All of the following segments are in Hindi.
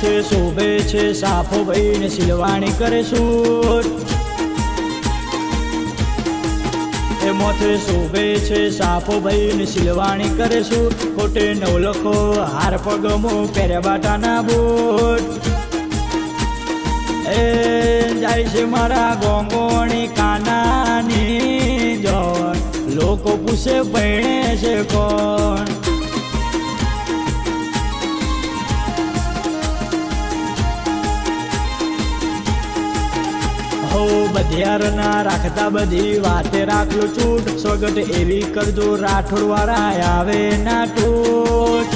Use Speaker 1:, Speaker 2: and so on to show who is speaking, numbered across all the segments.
Speaker 1: મોથે શોભે છે સાફો ભાઈને સિલવાણી કરે શૂટ એ મોથે શોભે છે સાફો ભાઈને સિલવાણી કરે શૂટ ખોટે નવલખો હાર પગમો પહેર્યા બાટાના બૂટ એ જાય છે મારા ગોંગોણી કાનાની જોન લોકો પૂછે ભણે છે કોણ હો બધિયારના રાખતા બધી વાતે રાખલો છૂટ સ્વગટ એવી કરજો રાઠોડ વાળા આવે ના તૂટ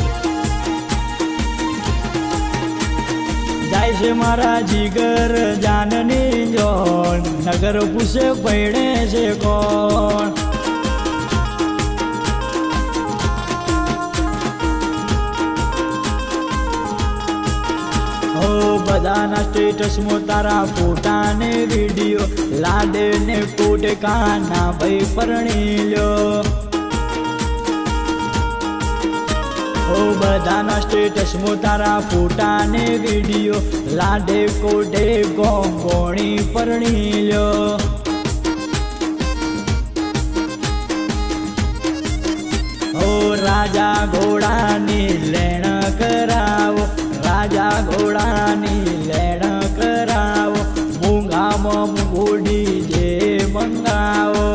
Speaker 1: જાય છે મારા જીગર જાનની જોન નગર પૂછે ભણે છે કોણ બધાના સ્ટેટસમાં તારા ફોટા ને વિડીયો લાડે ને કોટે કાના ભાઈ પરણી લ્યો ઓ બધાના સ્ટેટસમાં તારા ફોટા ને વિડીયો લાડે કોટે ગોંગોણી પરણી લ્યો ઓ રાજા ઘોડાની લેણ કરાવો રાજા ઘોડાની લેણ કરાવો મૂંગામાં મૂંગોડી જે મંગાવો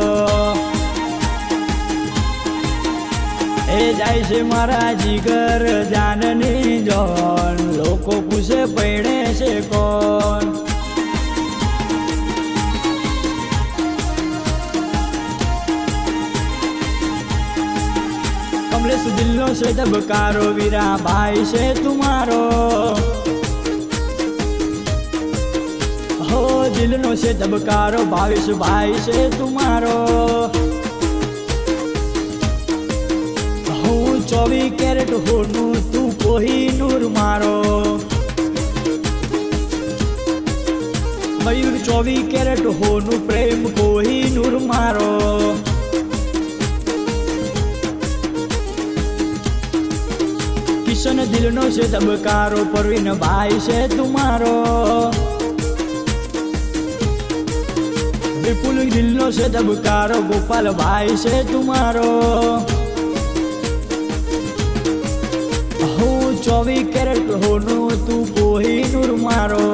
Speaker 1: એ જાય છે મારા જીગર જાનની જોન લોકો પૂછે પૈણે છે કોણ कमलेश दिल्लो से दबकारो वीरा भाई से तुम्हारो हो दिलनो से दबकारो भाविश भाई से तुम्हारो हूँ 24 कैरेट होनू तू कोही नूर मारो मयूर 24 कैरेट होनू प्रेम कोही नूर मारो किशन दिलनो से दबकारो परवीन भाई से तुम्हारो विपुल दिलनो से दबकारो गोपाल भाई से तुम्हारो हूँ 24 कैरेट होनू तू कोही नूर मारो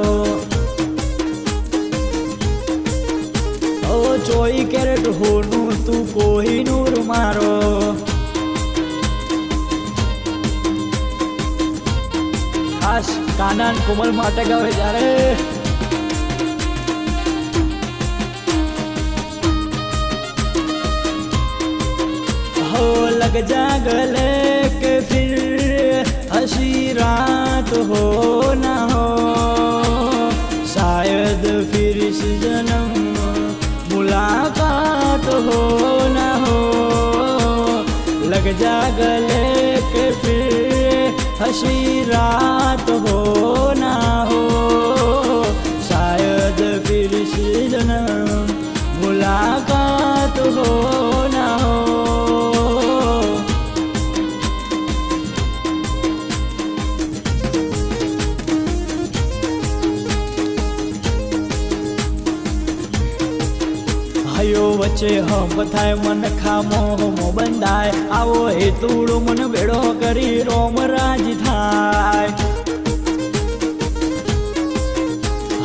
Speaker 1: ओ 24 कैरेट होनू तू कोही नूर मारो खास कानन कोमल माटे गावे जारे हो लग जा गले के फिर हसी रात हो ना हो शायद फिर इस जन्म मुलाकात हो ना हो लग जा गले के फिर हसी रात हो ना हो शायद फिर से जन्म मुलाकात हो ना हो हयो वच्चे हम थाय मन खामो होमो बंधाय आवो हे तूड़ो मन बेड़ो करी रोम राज थाय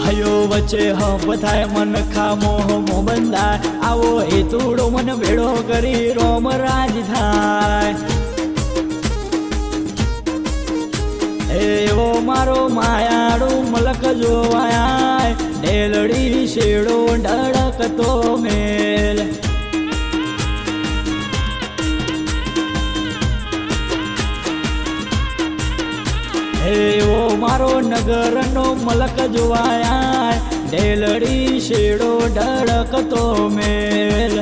Speaker 1: हयो वच्चे हम थाय मन खामो होमो बंधाय आवो हे तूड़ो मन बेड़ो करी रोम राज थाय एवो मारो मायाड़ू मलक जोवाया ढेलड़ी शेड़ो धड़कतो मेल एवो मारो नगर नो मलक जोवाया ढेलड़ी शेड़ो धड़कतो मेल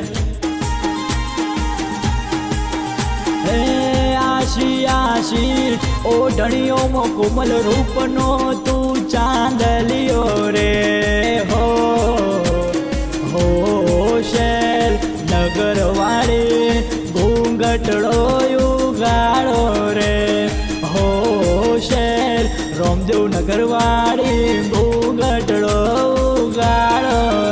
Speaker 1: आशी आशी ओढ़णियों मो कोमल रूप नो तू चांदलियो रे हो शैल नगर वाले घूंघटड़ो युगाड़ो रे हो शैल રોમદેવ નગરવાળી બહુ ગટડો ઉગાડો